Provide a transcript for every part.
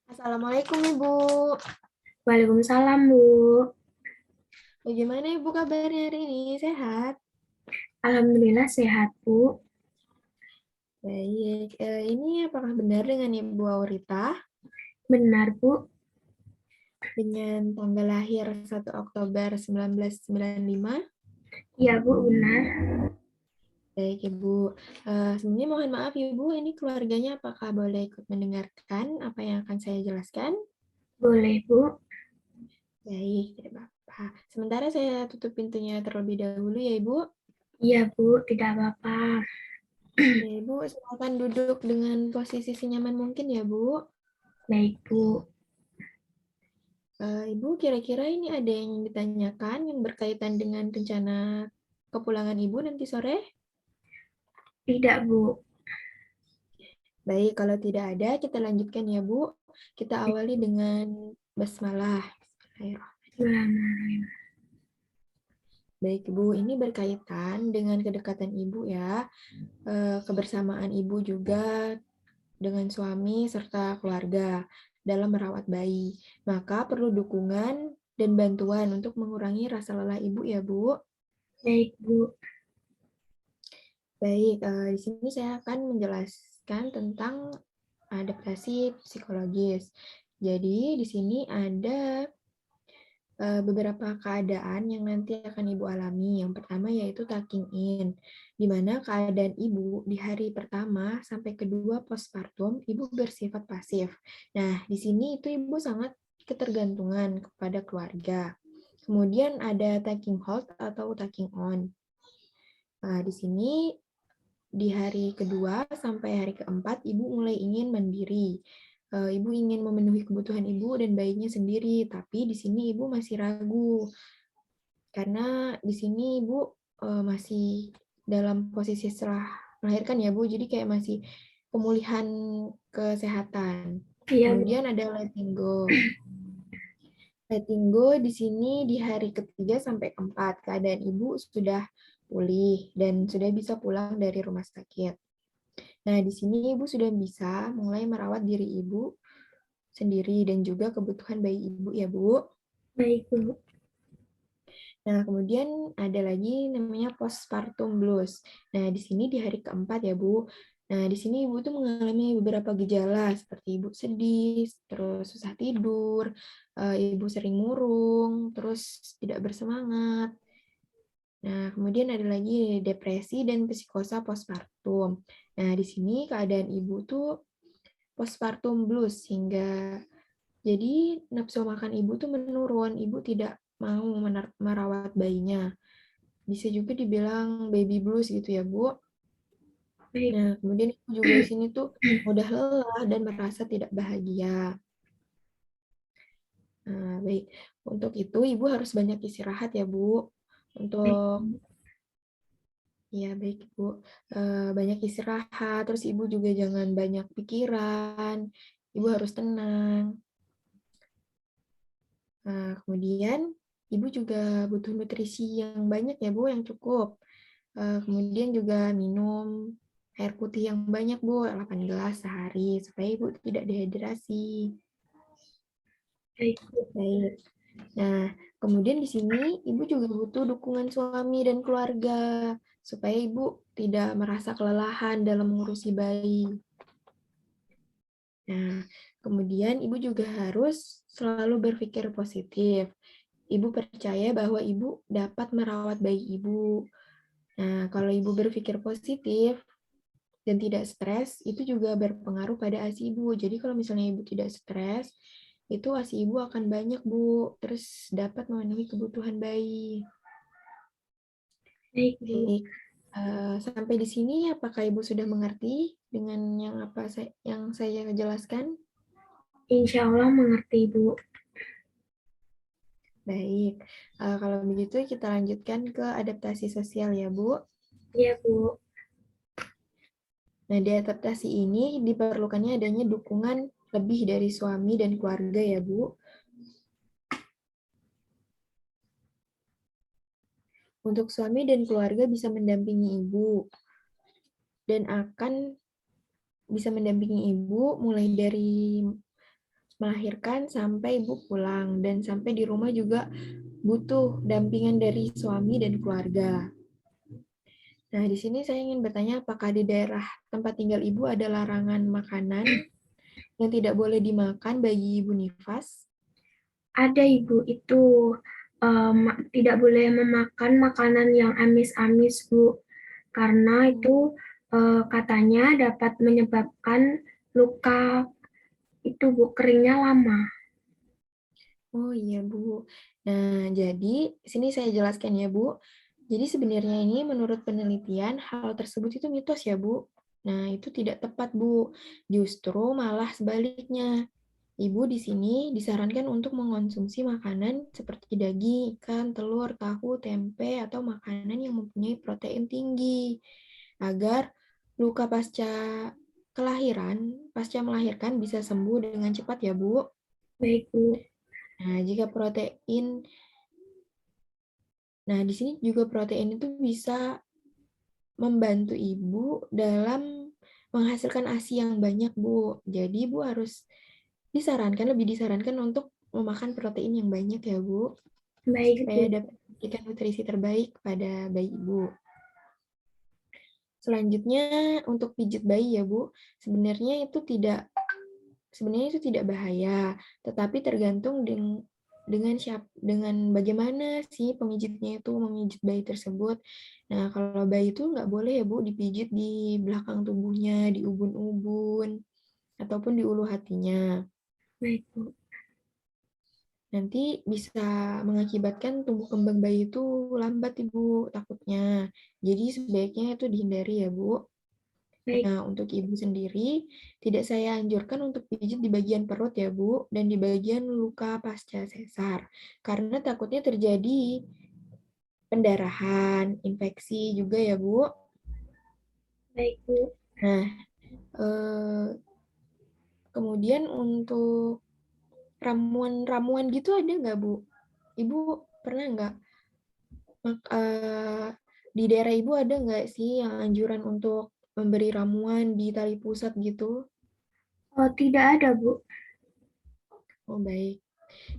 Assalamualaikum Ibu. Waalaikumsalam, Bu. Bagaimana Ibu kabarnya hari ini? Sehat? Alhamdulillah sehat, Bu. Baik. Ini apakah benar dengan Ibu Aurita Benar, Bu. dengan tanggal lahir 1 Oktober 1995? Iya, Bu, benar. Baik Ibu. Sebelumnya mohon maaf Ibu, ini keluarganya apakah boleh ikut mendengarkan apa yang akan saya jelaskan? Boleh, Bu. Baik, tidak apa-apa. Sementara saya tutup pintunya terlebih dahulu ya Ibu. Iya, Bu, tidak apa-apa. Ya Ibu, silakan duduk dengan posisi senyaman mungkin ya Bu. Baik, Bu. Ibu, kira-kira ini ada yang ditanyakan yang berkaitan dengan rencana kepulangan Ibu nanti sore? Tidak, Bu. Baik, kalau tidak ada, kita lanjutkan ya, Bu. Kita awali dengan basmalah. Bismillahirrahmanirrahim. Bismillahirrahmanirrahim. Baik, Ibu, ini berkaitan dengan kedekatan Ibu ya, kebersamaan Ibu juga dengan suami serta keluarga dalam merawat bayi. Maka perlu dukungan dan bantuan untuk mengurangi rasa lelah Ibu ya, Bu. Baik, Bu. Baik, di sini saya akan menjelaskan tentang adaptasi psikologis. Jadi, di sini ada beberapa keadaan yang nanti akan Ibu alami. Yang pertama yaitu tucking in, di mana keadaan Ibu di hari pertama sampai kedua postpartum, Ibu bersifat pasif. Nah, di sini itu Ibu sangat ketergantungan kepada keluarga. Kemudian ada taking hold atau taking on. Nah, di sini di hari kedua sampai hari keempat, Ibu mulai ingin mandiri. Ibu ingin memenuhi kebutuhan Ibu dan bayinya sendiri, tapi di sini Ibu masih ragu. Karena di sini Ibu masih dalam posisi setelah melahirkan ya Bu, jadi kayak masih pemulihan kesehatan. Iya, Bu. Kemudian ada letting go. Letting go di sini di hari ketiga sampai keempat, keadaan Ibu sudah pulih dan sudah bisa pulang dari rumah sakit. Nah, di sini Ibu sudah bisa mulai merawat diri Ibu sendiri dan juga kebutuhan bayi Ibu ya, Bu. Baik, Bu. Nah, kemudian ada lagi namanya postpartum blues. Nah, di sini di hari keempat ya, Bu. Nah, di sini Ibu tuh mengalami beberapa gejala seperti Ibu sedih, terus susah tidur, Ibu sering murung, terus tidak bersemangat. Nah, kemudian ada lagi depresi dan psikosa postpartum. Nah, di sini keadaan Ibu tuh postpartum blues hingga jadi nafsu makan Ibu tuh menurun, Ibu tidak mau merawat bayinya. Bisa juga dibilang baby blues gitu ya, Bu. Baik. Nah, kemudian Ibu juga di sini tuh mudah lelah dan merasa tidak bahagia. Nah, baik. Untuk itu Ibu harus banyak istirahat ya, Bu. Baik, Untuk Bu. ya baik, Ibu. Banyak istirahat, terus Ibu juga jangan banyak pikiran. Ibu harus tenang. Nah, kemudian Ibu juga butuh nutrisi yang banyak ya, Bu, yang cukup. Kemudian juga minum air putih yang banyak, Bu, 8 gelas sehari, supaya Ibu tidak dehidrasi. Baik, Bu. Baik. Nah, kemudian di sini Ibu juga butuh dukungan suami dan keluarga, supaya Ibu tidak merasa kelelahan dalam mengurusi bayi. Nah, kemudian Ibu juga harus selalu berpikir positif. Ibu percaya bahwa Ibu dapat merawat bayi Ibu. Nah, kalau Ibu berpikir positif dan tidak stres, itu juga berpengaruh pada ASI Ibu. Jadi kalau misalnya Ibu tidak stres, itu ASI Ibu akan banyak, Bu. Terus dapat memenuhi kebutuhan bayi. Baik, Bu. Baik. Sampai di sini, apakah Ibu sudah mengerti dengan yang saya jelaskan? Insya Allah mengerti, Bu. Baik. Kalau begitu kita lanjutkan ke adaptasi sosial ya, Bu. Iya, Bu. Nah, di adaptasi ini diperlukannya adanya dukungan lebih dari suami dan keluarga ya, Bu. Untuk suami dan keluarga bisa mendampingi Ibu dan akan bisa mendampingi Ibu mulai dari melahirkan sampai Ibu pulang, dan sampai di rumah juga butuh dampingan dari suami dan keluarga. Nah, di sini saya ingin bertanya apakah di daerah tempat tinggal Ibu ada larangan makanan yang tidak boleh dimakan bagi Ibu nifas? Ada Ibu, itu tidak boleh memakan makanan yang amis-amis Bu, karena itu katanya dapat menyebabkan luka itu Bu, keringnya lama. Oh iya Bu. Nah, jadi sini saya jelaskan ya Bu. Jadi sebenarnya ini menurut penelitian hal tersebut itu mitos ya Bu. Nah, itu tidak tepat Bu. Justru malah sebaliknya. Ibu di sini disarankan untuk mengonsumsi makanan seperti daging, ikan, telur, tahu, tempe, atau makanan yang mempunyai protein tinggi agar luka pasca melahirkan bisa sembuh dengan cepat ya Bu. Baik Bu. Nah, jika protein Nah, di sini juga protein itu bisa membantu ibu dalam menghasilkan ASI yang banyak, Bu. Jadi, Ibu harus lebih disarankan untuk memakan protein yang banyak ya, Bu, Baik supaya Bu. dapat memberikan nutrisi terbaik pada bayi Ibu. Selanjutnya, untuk pijat bayi ya, Bu, sebenarnya itu tidak bahaya, tetapi tergantung dengan bagaimana sih pemijitnya itu memijit bayi tersebut. Nah, kalau bayi itu nggak boleh ya Bu dipijit di belakang tubuhnya, di ubun-ubun, ataupun di ulu hatinya. Baik Bu. Nanti bisa mengakibatkan tumbuh kembang bayi itu lambat Ibu, takutnya. Jadi sebaiknya itu dihindari ya Bu. Baik. Nah, untuk ibu sendiri, tidak saya anjurkan untuk pijit di bagian perut ya, Bu, dan di bagian luka pasca sesar. Karena takutnya terjadi pendarahan, infeksi juga ya, Bu. Baik Bu. Nah, kemudian untuk ramuan-ramuan gitu ada nggak, Bu? Ibu pernah nggak? Di daerah Ibu ada nggak sih yang anjuran untuk memberi ramuan di tali pusat gitu? Oh, tidak ada Bu. Oh, baik.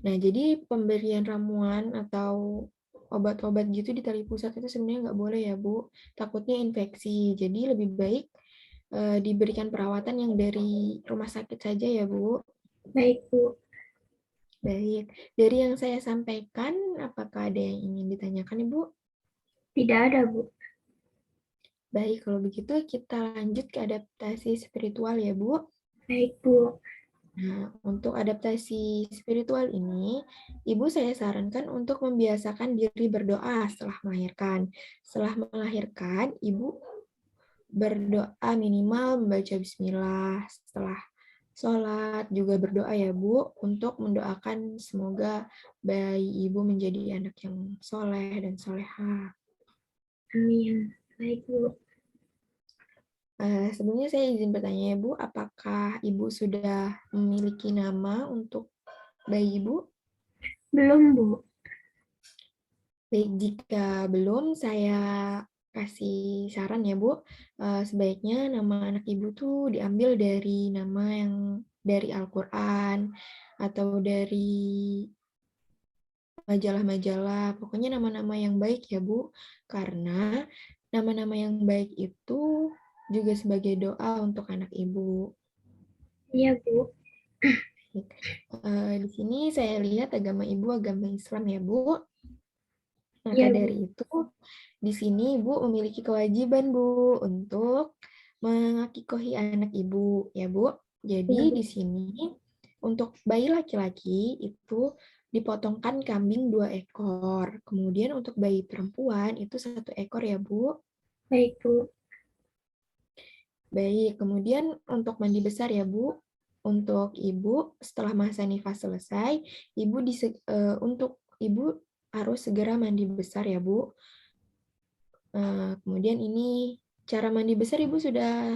Nah, jadi pemberian ramuan atau obat-obat gitu di tali pusat itu sebenarnya nggak boleh ya, Bu. Takutnya infeksi. Jadi lebih baik diberikan perawatan yang dari rumah sakit saja ya, Bu. Baik Bu. Baik. Dari yang saya sampaikan, apakah ada yang ingin ditanyakan, Ibu? Tidak ada Bu. Baik, kalau begitu kita lanjut ke adaptasi spiritual ya, Bu. Baik Bu. Nah, untuk adaptasi spiritual ini, Ibu saya sarankan untuk membiasakan diri berdoa setelah melahirkan. Setelah melahirkan, Ibu berdoa minimal membaca bismillah. Setelah sholat juga berdoa ya Bu, untuk mendoakan semoga bayi Ibu menjadi anak yang soleh dan soleha. Amin. Baik Bu. Sebelumnya saya izin bertanya ya Bu, apakah Ibu sudah memiliki nama untuk bayi Ibu? Belum Bu. Baik, jika belum, saya kasih saran ya, Bu. Sebaiknya nama anak Ibu tuh diambil dari nama yang dari Al-Quran, atau dari majalah-majalah, pokoknya nama-nama yang baik ya, Bu. Karena nama-nama yang baik itu juga sebagai doa untuk anak Ibu. Iya Bu. Di sini saya lihat agama Ibu agama Islam ya, Bu. Maka Iya Bu. dari itu, di sini Ibu memiliki kewajiban, Bu, untuk mengakikohi anak Ibu, ya, Bu. Iya Jadi Bu. di sini untuk bayi laki-laki itu dipotongkan kambing 2 ekor. Kemudian untuk bayi perempuan itu 1 ekor ya, Bu. Baik Bu. Baik, kemudian untuk mandi besar ya, Bu. Untuk Ibu setelah masa nifas selesai, untuk Ibu harus segera mandi besar ya, Bu. Kemudian ini cara mandi besar Ibu sudah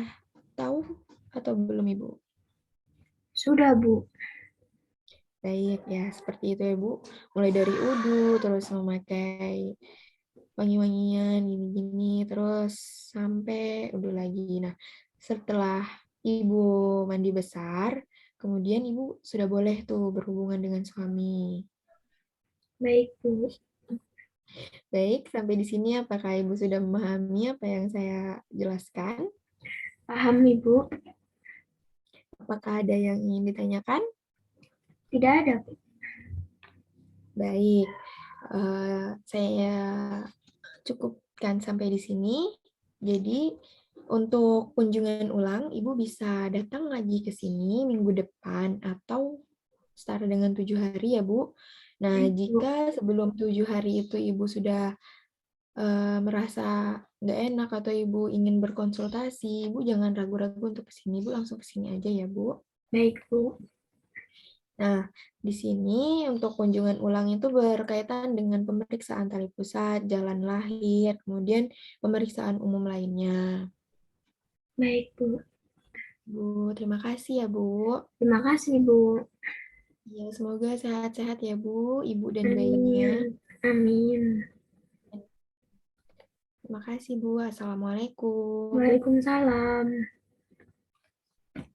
tahu atau belum Ibu? Sudah Bu. Baik ya, seperti itu ya Bu. Mulai dari wudhu, terus memakai wangi-wangian, gini-gini, terus sampai wudhu lagi. Nah, setelah Ibu mandi besar, Kemudian Ibu sudah boleh tuh berhubungan dengan suami. Baik, Bu. Baik, sampai di sini apakah Ibu sudah memahami apa yang saya jelaskan? Paham, Ibu? Apakah ada yang ingin ditanyakan? Tidak ada, Bu. Baik, saya cukupkan sampai di sini. Jadi, untuk kunjungan ulang, Ibu bisa datang lagi ke sini minggu depan atau setara dengan 7 hari ya, Bu. Nah, Baik, Bu. jika sebelum 7 hari itu Ibu sudah merasa nggak enak atau Ibu ingin berkonsultasi, Ibu jangan ragu-ragu untuk ke sini, Ibu langsung ke sini aja ya, Bu. Baik, Bu. Nah, di sini untuk kunjungan ulang itu berkaitan dengan pemeriksaan tali pusat, jalan lahir, kemudian pemeriksaan umum lainnya. Baik, Bu. Bu, terima kasih ya, Bu. Terima kasih, Bu. Ya, semoga sehat-sehat ya, Bu, Ibu dan bayinya. Amin. Amin. Terima kasih, Bu. Assalamualaikum. Waalaikumsalam.